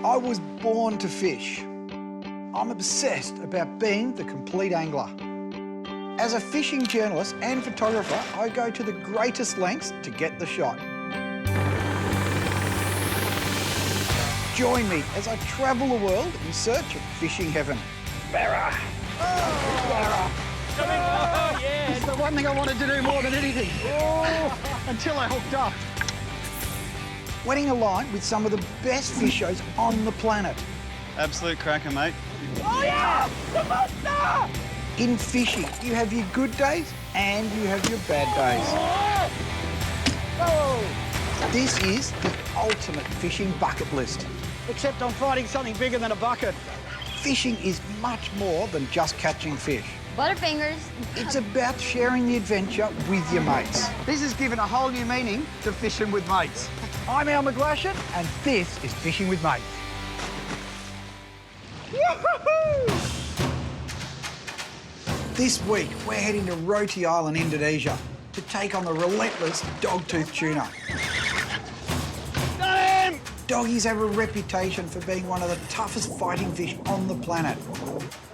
I was born to fish. I'm obsessed about being the complete angler. As a fishing journalist and photographer, I go to the greatest lengths to get the shot. Join me as I travel the world in search of fishing heaven. Barra! Oh, barra! Oh, yeah! It's the one thing I wanted to do more than anything. Oh, until I hooked up. Wetting a line with some of the best fishers on the planet. Absolute cracker, mate. Oh, yeah! The monster! In fishing, you have your good days and you have your bad days. Oh! This is the ultimate fishing bucket list. Except I'm fighting something bigger than a bucket. Fishing is much more than just catching fish. Butterfingers. It's about sharing the adventure with your mates. This has given a whole new meaning to fishing with mates. I'm McGlashan, and this is Fishing with Mates. This week, we're heading to Roie Island, Indonesia, to take on the relentless Dogtooth tuna. Got him! Doggies have a reputation for being one of the toughest fighting fish on the planet.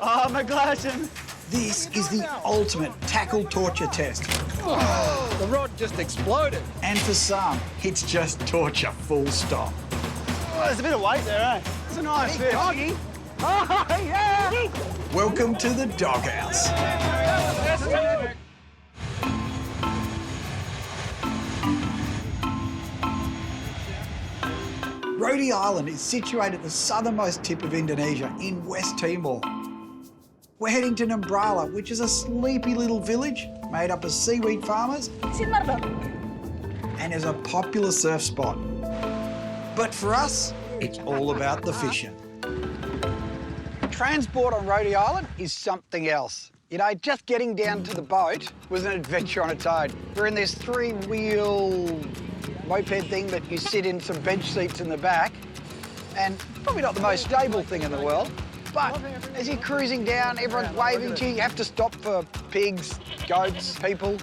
Oh, McGlashan. This is the ultimate tackle torture test. Oh, the rod just exploded. And for some, it's just torture, full stop. Oh, there's a bit of weight there, eh? It's a nice fish. Doggy, Oh, yeah! welcome to the doghouse. Roie Island is situated at the southernmost tip of Indonesia in West Timor. We're heading to Nambrala, which is a sleepy little village made up of seaweed farmers and is a popular surf spot. But for us, it's all about the fishing. Transport on Roie Island is something else. You know, just getting down to the boat was an adventure on its own. We're in this three-wheel moped thing that you sit in some bench seats in the back, and probably not the most stable thing in the world. But as you're cruising down, everyone's waving to you. You have to stop for pigs, goats, people.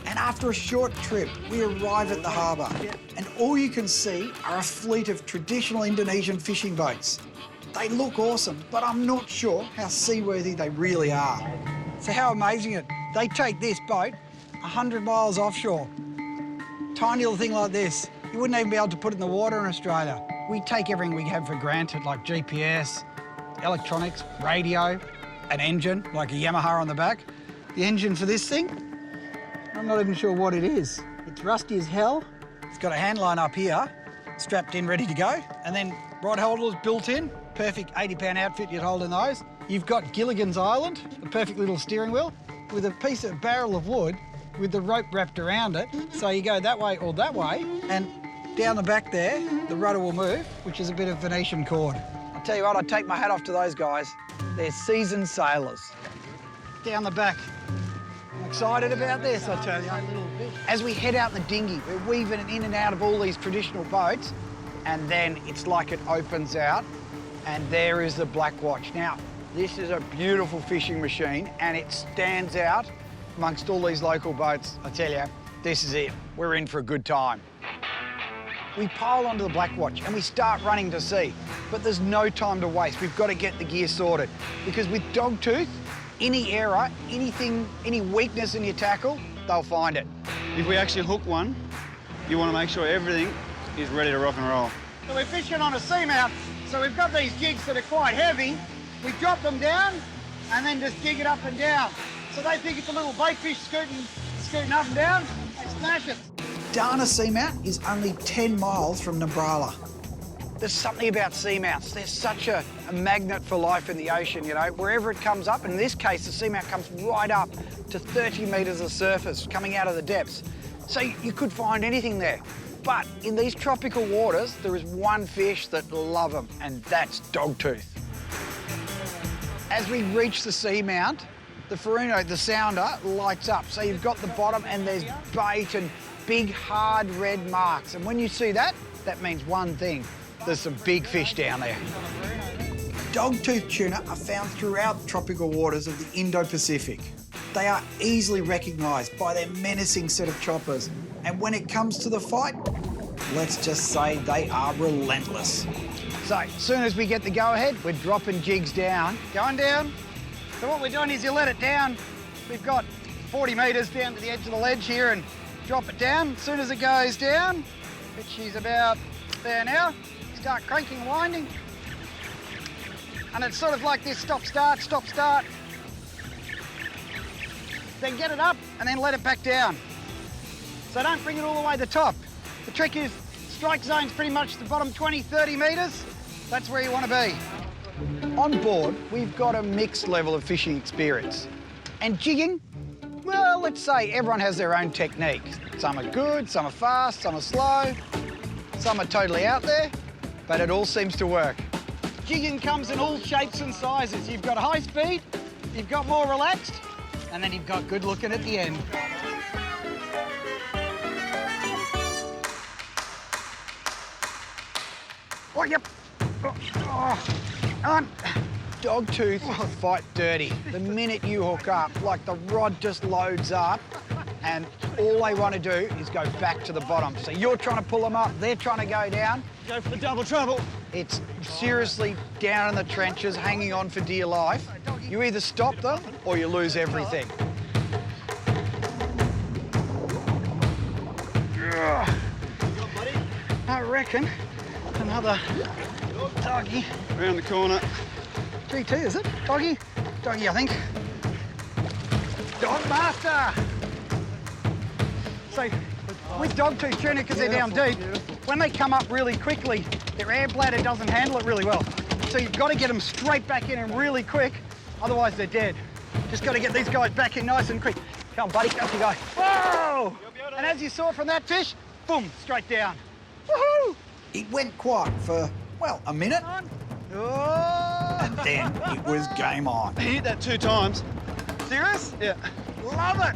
And after a short trip, we arrive at the harbour. And all you can see are a fleet of traditional Indonesian fishing boats. They look awesome, but I'm not sure how seaworthy they really are. So how amazing it. They take this boat 100 miles offshore. Tiny little thing like this. You wouldn't even be able to put it in the water in Australia. We take everything we have for granted, like GPS, electronics, radio, an engine, like a Yamaha on the back. The engine for this thing, I'm not even sure what it is. It's rusty as hell. It's got a handline up here, strapped in, ready to go. And then rod holders built in, perfect 80-pound outfit you'd hold in those. You've got Gilligan's Island, a perfect little steering wheel, with a piece of barrel of wood with the rope wrapped around it. So you go that way or that way, and down the back there, the rudder will move, which is a bit of Venetian cord. I'll tell you what, I take my hat off to those guys. They're seasoned sailors. Down the back. I'm excited about this, I tell you. As we head out in the dinghy, we're weaving in and out of all these traditional boats, and then it's like it opens out, and there is the Black Watch. Now, this is a beautiful fishing machine, and it stands out amongst all these local boats. I tell you, this is it. We're in for a good time. We pile onto the Black Watch and we start running to sea, but there's no time to waste. We've got to get the gear sorted, because with Dogtooth, any error, anything, any weakness in your tackle, they'll find it. If we actually hook one, you want to make sure everything is ready to rock and roll. So we're fishing on a Seamount, so we've got these jigs that are quite heavy. We drop them down and then just jig it up and down. So they think it's a little bait fish scooting up and down, they smash it. Dana Seamount is only 10 miles from Nambrala. There's something about seamounts. They're such a magnet for life in the ocean, you know. Wherever it comes up, in this case, the seamount comes right up to 30 metres of surface coming out of the depths. So you could find anything there. But in these tropical waters, there is one fish that love them, and that's Dogtooth. As we reach the seamount, the Furuno, the sounder, lights up. So you've got the bottom and there's bait and big, hard red marks. And when you see that, that means one thing. There's some big fish down there. Dogtooth tuna are found throughout the tropical waters of the Indo-Pacific. They are easily recognised by their menacing set of choppers. And when it comes to the fight, let's just say they are relentless. So as soon as we get the go-ahead, we're dropping jigs down. Going down. So what we're doing is you let it down. We've got 40 metres down to the edge of the ledge here and drop it down. As soon as it goes down, which is about there now, start cranking and winding. And it's sort of like this stop, start, stop, start. Then get it up and then let it back down. So don't bring it all the way to the top. The trick is strike zone's pretty much the bottom 20, 30 metres. That's where you want to be. On board, we've got a mixed level of fishing experience. And jigging, well, let's say everyone has their own technique. Some are good, some are fast, some are slow, some are totally out there, but it all seems to work. Jigging comes in all shapes and sizes. You've got high speed, you've got more relaxed, and then you've got good looking at the end. Oh, yep. On. Dogtooth fight dirty. The minute you hook up, like the rod just loads up and all they want to do is go back to the bottom. So you're trying to pull them up, they're trying to go down. Go for the double trouble. It's seriously down in the trenches, hanging on for dear life. You either stop them or you lose everything. I reckon another doggy. Around the corner. GT, is it? Doggy? Doggy, I think. Dog master! So, with dogtooth tuna, because they're down deep, when they come up really quickly, their air bladder doesn't handle it really well. So you've got to get them straight back in and really quick, otherwise they're dead. Just got to get these guys back in nice and quick. Come on, buddy, up you go. Whoa! And as you saw from that fish, boom, straight down. Woohoo! It went quiet for, well, a minute. Oh! And then it was game on. He hit that 2 times. Serious? Yeah. Love it!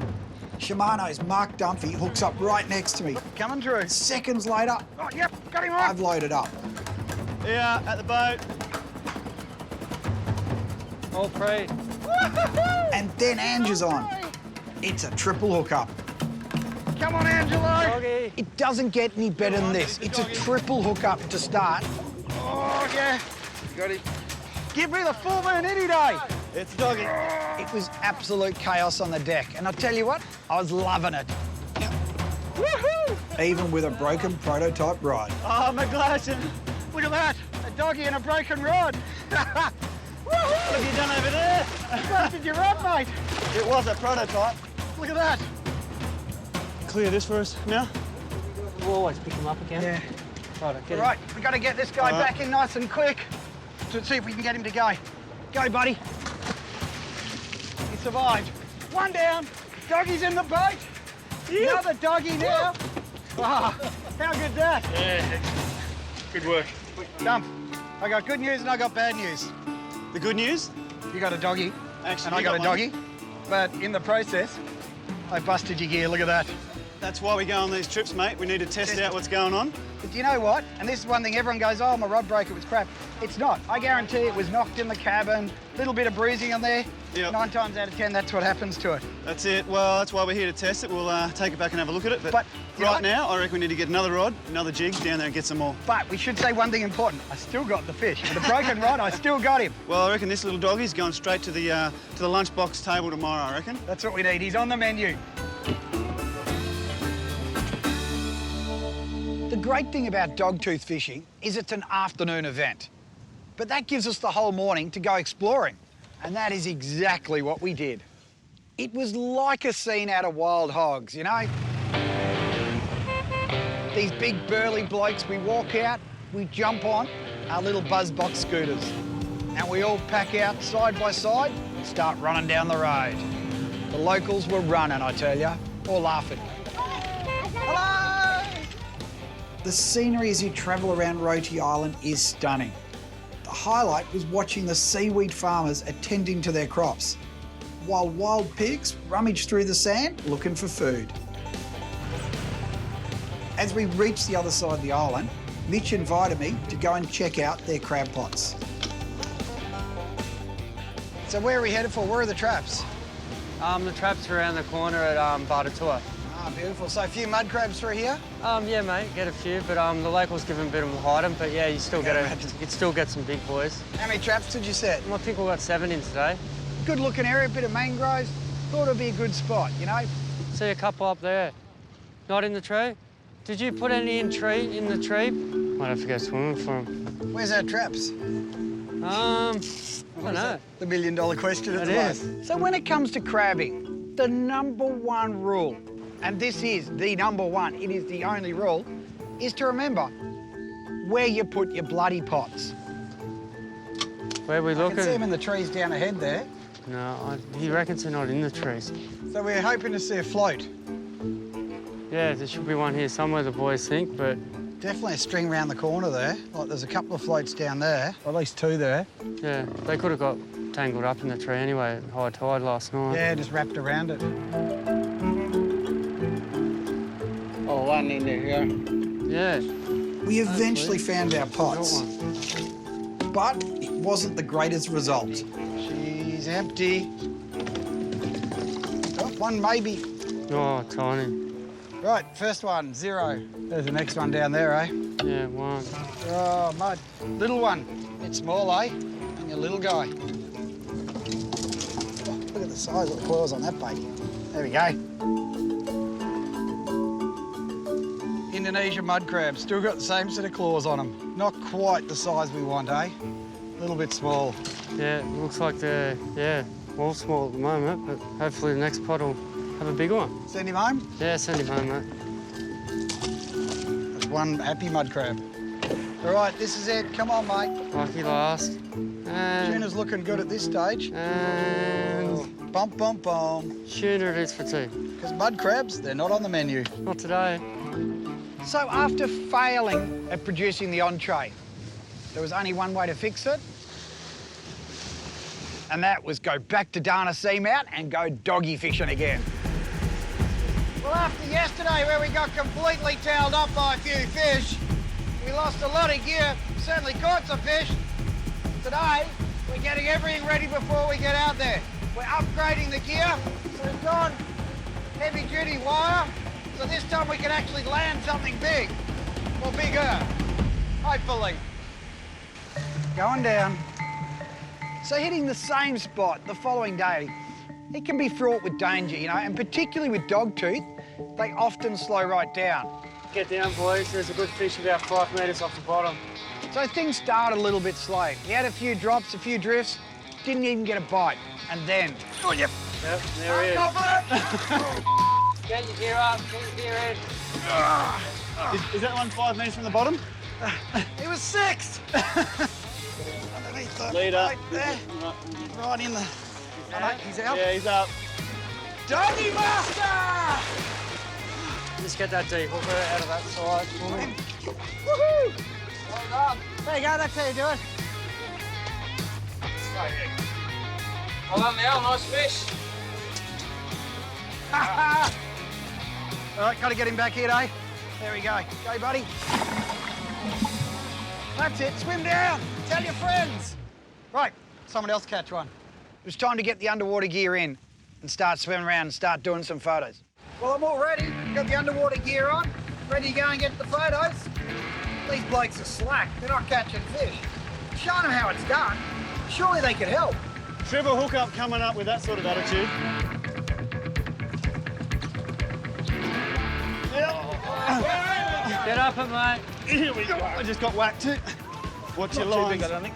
Shimano's Mark Dunphy hooks up right next to me. Coming through. Seconds later, Oh, yep, got him on. I've loaded up. Yeah, at the boat. All free. And then Ange is on. It's a triple hookup. Come on, Angelo. Doggy. It doesn't get any better than this. It's a triple hookup to start. Oh, yeah. Got him. Give me the full moon any day. It's a doggy. It was absolute chaos on the deck. And I'll tell you what, I was loving it. Woohoo! Even with a broken prototype rod. Oh, McGlashan. Look at that. A doggy and a broken rod. Woohoo! What have you done over there? Busted your rod, mate. It was a prototype. Look at that. Clear this for us now. We'll always pick him up again. Yeah. Right, get him. Right, we've got to get this guy back in nice and quick to see if we can get him to go. Go, buddy. He survived. One down. Doggy's in the boat. Another doggy now. Ah, how good's that? Yeah. Good work. Dump. I got good news and I got bad news. The good news? You got a doggy, Actually, and I you got a one. doggy, but in the process, I busted your gear. Look at that. That's why we go on these trips, mate. We need to test out what's going on. But do you know what? And this is one thing everyone goes, oh, my rod broke, it was crap. It's not. I guarantee it was knocked in the cabin, little bit of bruising on there. Yep. 9 times out of 10, that's what happens to it. That's it. Well, that's why we're here to test it. We'll take it back and have a look at it. But you know right what? now, I reckon we need to get another rod, another jig down there and get some more. But we should say one thing important. I still got the fish. With the broken rod, I still got him. Well, I reckon this little doggy's going straight to the lunchbox table tomorrow, I reckon. That's what we need. He's on the menu. The great thing about dogtooth fishing is it's an afternoon event. But that gives us the whole morning to go exploring. And that is exactly what we did. It was like a scene out of Wild Hogs, you know? These big burly blokes, we walk out, we jump on our little buzzbox scooters. And we all pack out side by side and start running down the road. The locals were running, I tell you, or laughing. Hello! The scenery as you travel around Roie Island is stunning. The highlight was watching the seaweed farmers attending to their crops, while wild pigs rummaged through the sand looking for food. As we reached the other side of the island, Mitch invited me to go and check out their crab pots. So where are we headed for? Where are the traps? The traps are around the corner at Bartatua. Ah, beautiful. So a few mud crabs through here. Yeah, mate, get a few, but the locals give them a bit of a hide 'em, but yeah, you still you still get some big boys. How many traps did you set? I think we got 7 in today. Good looking area, bit of mangroves. Thought it'd be a good spot, you know? See a couple up there. Not in the tree? Did you put any in the tree? Might have to go swimming for them. Where's our traps? I don't know. The $1,000,000 question at the moment. So when it comes to crabbing, the #1 rule, and this is the #1, it is the only rule, is to remember where you put your bloody pots. Where are we I looking? can see them in the trees down ahead there. No, he reckons they're not in the trees. So we're hoping to see a float. Yeah, there should be one here somewhere, the boys think, but... Definitely a string round the corner there. Like there's a couple of floats down there, or at least 2 there. Yeah, they could have got tangled up in the tree anyway at high tide last night. Yeah, just wrapped around it. Oh, one in there, yeah. Yeah. We eventually found our Got pots, one. but it wasn't the greatest result. She's empty. Oh, one maybe. Oh, tiny. Right, first one, 0. There's the next one down there, eh? Yeah, 1. Oh, mud. Little one. Bit small, eh? And your little guy. Oh, look at the size of the coils on that baby. There we go. Indonesia mud crabs. Still got the same set of claws on them. Not quite the size we want, eh? A little bit small. Yeah, it looks like they're, all small at the moment, but hopefully the next pot will have a bigger one. Send him home? Yeah, send him home, mate. That's one happy mud crab. All right, this is it. Come on, mate. Lucky last. And... Tuna's looking good at this stage. And... Bump, bump, bump. Tuna it is for 2. Because mud crabs, they're not on the menu. Not today. So after failing at producing the entree, there was only one way to fix it. And that was go back to Dana Seamount and go doggy fishing again. Well, after yesterday where we got completely tailed up by a few fish, we lost a lot of gear, certainly caught some fish. Today, we're getting everything ready before we get out there. We're upgrading the gear, so we've gone heavy-duty wire, so this time we can actually land something big, or bigger, hopefully. Going down. So hitting the same spot the following day, it can be fraught with danger, you know, and particularly with dogtooth, they often slow right down. Get down, boys. There's a good fish about 5 metres off the bottom. So things started a little bit slow. We had a few drops, a few drifts, didn't even get a bite. And then, oh, yep. Yep, there he is. Get your gear up, get your gear in. Is that one 5 metres from the bottom? It was 6. Underneath the Lead up. plate there. Right in the... Oh, no, he's out. Yeah, he's up. Doggy master! Just get that deep hooker out of that side for me. Woohoo! Well done. There you go, that's how you do it. Well done, Al. Nice fish. All right, got to get him back here, eh? There we go. Go, buddy. That's it. Swim down. Tell your friends. Right, someone else catch one. It was time to get the underwater gear in and start swimming around and start doing some photos. Well, I'm all ready. Got the underwater gear on. Ready to go and get the photos. These blokes are slack. They're not catching fish. Showing them how it's done. Surely they could help. Triple hookup coming up with that sort of attitude. Get up, mate. Here we go. I just got whacked it. Watch your lines. I don't think.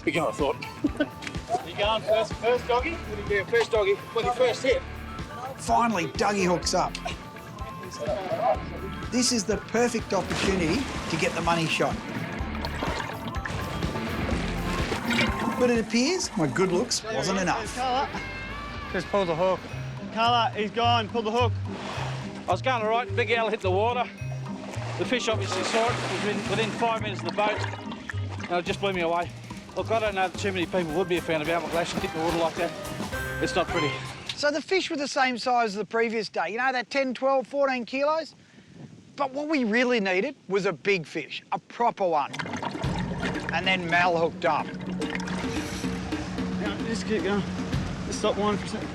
Bigger than I thought. You going first doggy? Yeah, first doggy. With your first hit. Finally, Dougie hooks up. This is the perfect opportunity to get the money shot. But it appears my good looks wasn't enough. Carla. Just pull the hook. Carla, he's gone. Pull the hook. I was going all right. Big Al hit the water. The fish obviously saw it. It was within 5 minutes of the boat. And it just blew me away. Look, I don't know if too many people would be a fan of our McGlashan hit the water like that. It's not pretty. So the fish were the same size as the previous day, you know, that 10, 12, 14 kilos? But what we really needed was a big fish, a proper one. And then Mal hooked up. Yeah, just keep going. Just stop one for a second.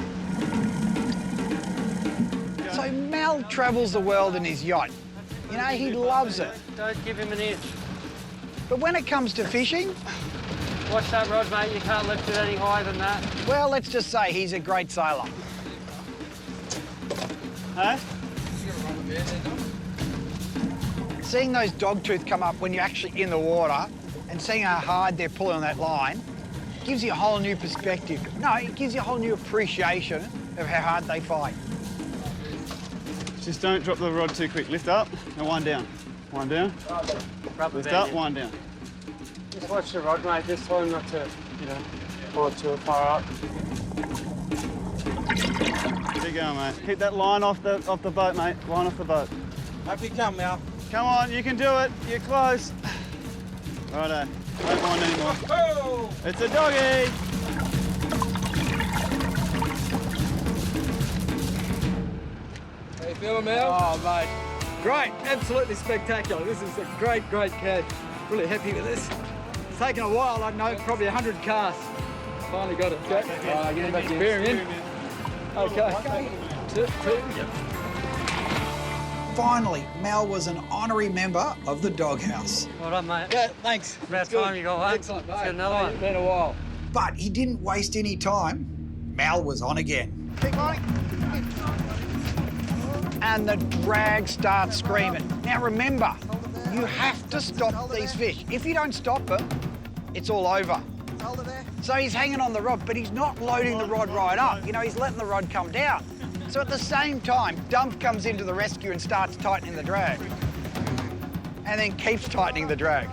So Mel travels the world in his yacht. You know, he loves it. Don't give him an inch. But when it comes to fishing, Watch that rod, mate. You can't lift it any higher than that. well, let's just say he's a great sailor. Huh? Seeing those dogtooth come up when you're actually in the water and seeing how hard they're pulling on that line gives you a whole new perspective. No, it gives you a whole new appreciation of how hard they fight. Just don't drop the rod too quick. Lift up and wind down. Wind down. Rubber Lift band up, in. wind down. Just watch the rod, mate. Just tell him not to, pull it too far up. Keep going, mate. Keep that line off the boat, mate. Line off the boat. Up you come, Mel. Come on, you can do it. You're close. Righto. Don't mind anymore. Oh! It's a doggy. How you feeling, Mel? Oh, mate. Great. Absolutely spectacular. This is a great, great catch. Really happy with this. It's taken a while, I know, probably 100 casts. Finally got it. Okay. Get him back to spearing in. Okay. Two. Finally, Mel was an honorary member of the doghouse. Well done, mate. Yeah, thanks. About Good. time you got one. Excellent, mate. Let's get another one. It's been a while. But he didn't waste any time. Mel was on again. Keep going. And the drag starts screaming. Now remember, you have to stop these fish. If you don't stop them, it's all over. Hold it there. So he's hanging on the rod, but he's not loading the rod right up. You know, he's letting the rod come down. So at the same time, Dump comes into the rescue and starts tightening the drag. And then keeps tightening the drag.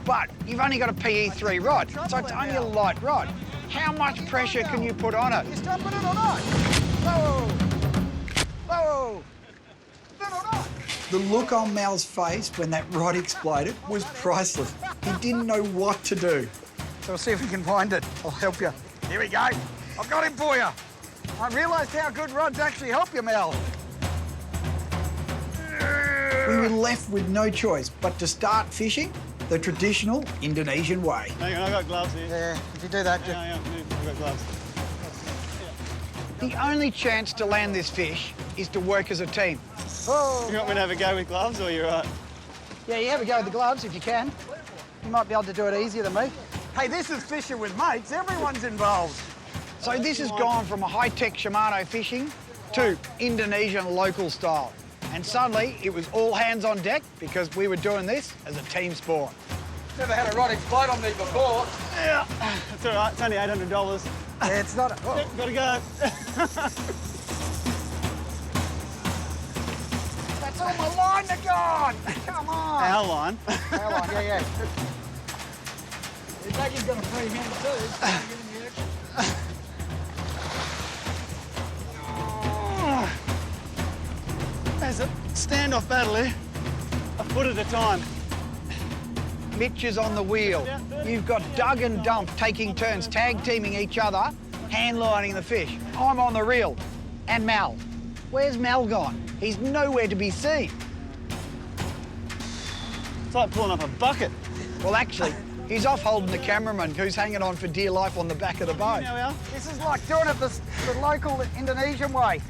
But you've only got a PE3 rod, so it's only a light rod. How much pressure can you put on it? You stopping it or not? Whoa! Whoa! Then or not? The look on Mel's face when that rod exploded was priceless. He didn't know what to do. So we'll see if we can find it. I'll help you. Here we go. I've got him for you. I realised how good rods actually help you, Mel. We were left with no choice but to start fishing the traditional Indonesian way. Hang on, I've got gloves here. Yeah, if you do that, Hang on, move. I've got gloves. The only chance to land this fish is to work as a team. oh, You want me to have a go with gloves or you're right? yeah, you have a go with the gloves if you can. You might be able to do it easier than me. Hey, this is fishing with mates. Everyone's involved. So this has gone from a high-tech Shimano fishing to Indonesian local style. And suddenly it was all hands on deck because we were doing this as a team sport. Never had a rod explode on me before. Yeah. That's all right. It's only $800. Yeah, it's not. Oh. Gotta go. That's all my line are gone. Come on. Our line. How long? Yeah. Your doggy's got a free hand too. There's a standoff battle here. A foot at a time. Mitch is on the wheel. You've got Doug and Dump taking turns, tag teaming each other, hand lining the fish. I'm on the reel. And Mel. Where's Mel gone? He's nowhere to be seen. It's like pulling up a bucket. Well, actually, he's off holding the cameraman who's hanging on for dear life on the back of the boat. Now, Al. This is like doing it the local Indonesian way.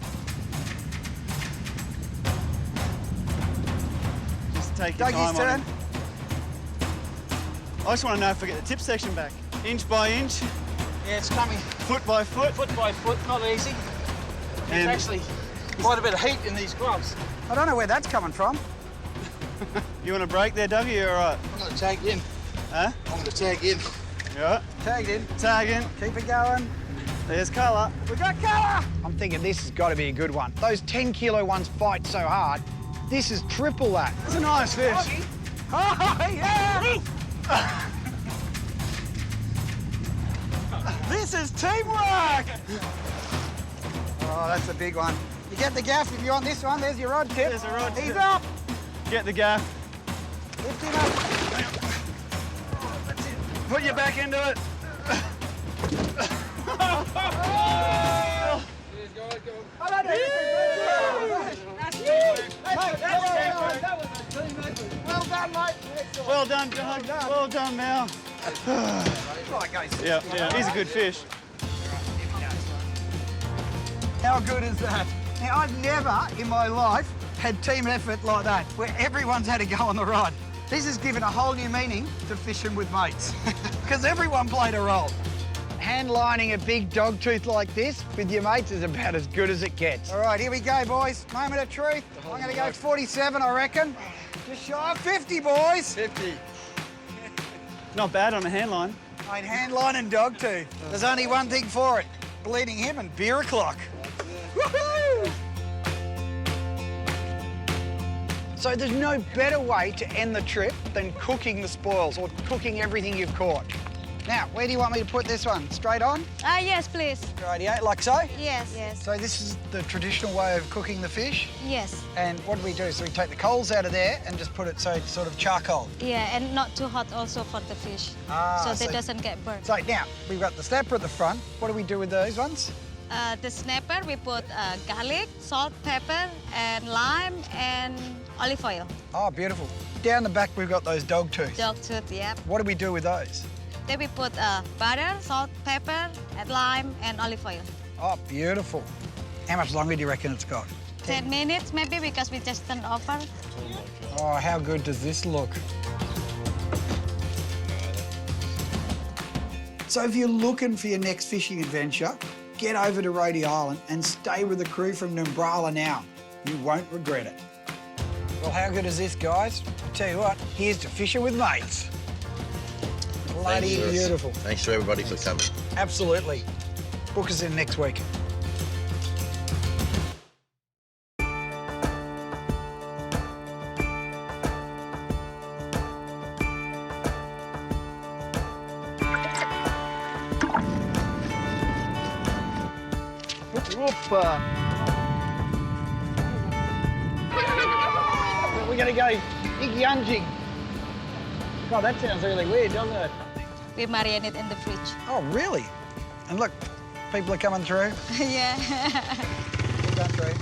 Just take your time Dougie's on turn. it. I just want to know if I get the tip section back. Inch by inch, Yeah, it's coming. foot by foot. Foot by foot, not easy. There's And actually quite a bit of heat in these gloves. I don't know where that's coming from. you want to break there, Dougie? You're all right. I'm going to tag in. Huh? I'm going to tag in. You all right? Tagged in. Tag in. Keep it going. There's colour. We got colour. I'm thinking this has got to be a good one. Those 10-kilo ones fight so hard. This is triple that. It's a nice fish. Oh, yeah. This is teamwork. Oh, that's a big one. You get the gaff if you want this one. There's your rod tip. There's a rod He's tip. up. Get the gaff. Lift him up. Put your back into it. I don't know. That's huge. Well done, mate. Excellent. Well done, Doug. Well done, Mal. Right, guys. Yeah. He's a good fish. How good is that? Now, I've never in my life had team effort like that, where everyone's had to go on the rod. This has given a whole new meaning to fishing with mates, because everyone played a role. Hand lining a big dogtooth like this with your mates is about as good as it gets. All right, here we go, boys. Moment of truth. I'm going to go 47, I reckon. Just shy of 50, boys. 50. Not bad on a hand line. Mate, hand line and dogtooth. There's only one thing for it. Bleeding him and beer o'clock. Woohoo! So there's no better way to end the trip than cooking the spoils or cooking everything you've caught. Now, where do you want me to put this one? Straight on? Yes, please. Rightio, like so? Yes. Yes. So this is the traditional way of cooking the fish. Yes. And what do we do? So we take the coals out of there and just put it so it's sort of charcoal. Yeah, and not too hot also for the fish, so they doesn't get burnt. So now, we've got the snapper at the front. What do we do with those ones? The snapper, we put garlic, salt, pepper, and lime, and olive oil. Oh, beautiful. Down the back, we've got those dogtooth. Dogtooth, yeah. What do we do with those? Then we put butter, salt, pepper, and lime, and olive oil. Oh, beautiful. How much longer do you reckon it's got? 10 minutes maybe, because we just turned over. Oh, how good does this look? So if you're looking for your next fishing adventure, get over to Roie Island and stay with the crew from Numbrala now. You won't regret it. Well, how good is this, guys? I tell you what, here's to fishing with mates. Bloody beautiful. Thanks to everybody for coming. Absolutely. Book us in next week. Whoop. We're going to go Igyunjing. God, that sounds really weird, doesn't it? We marinate it in the fridge. Oh, really? And look, people are coming through. Yeah. Coming through.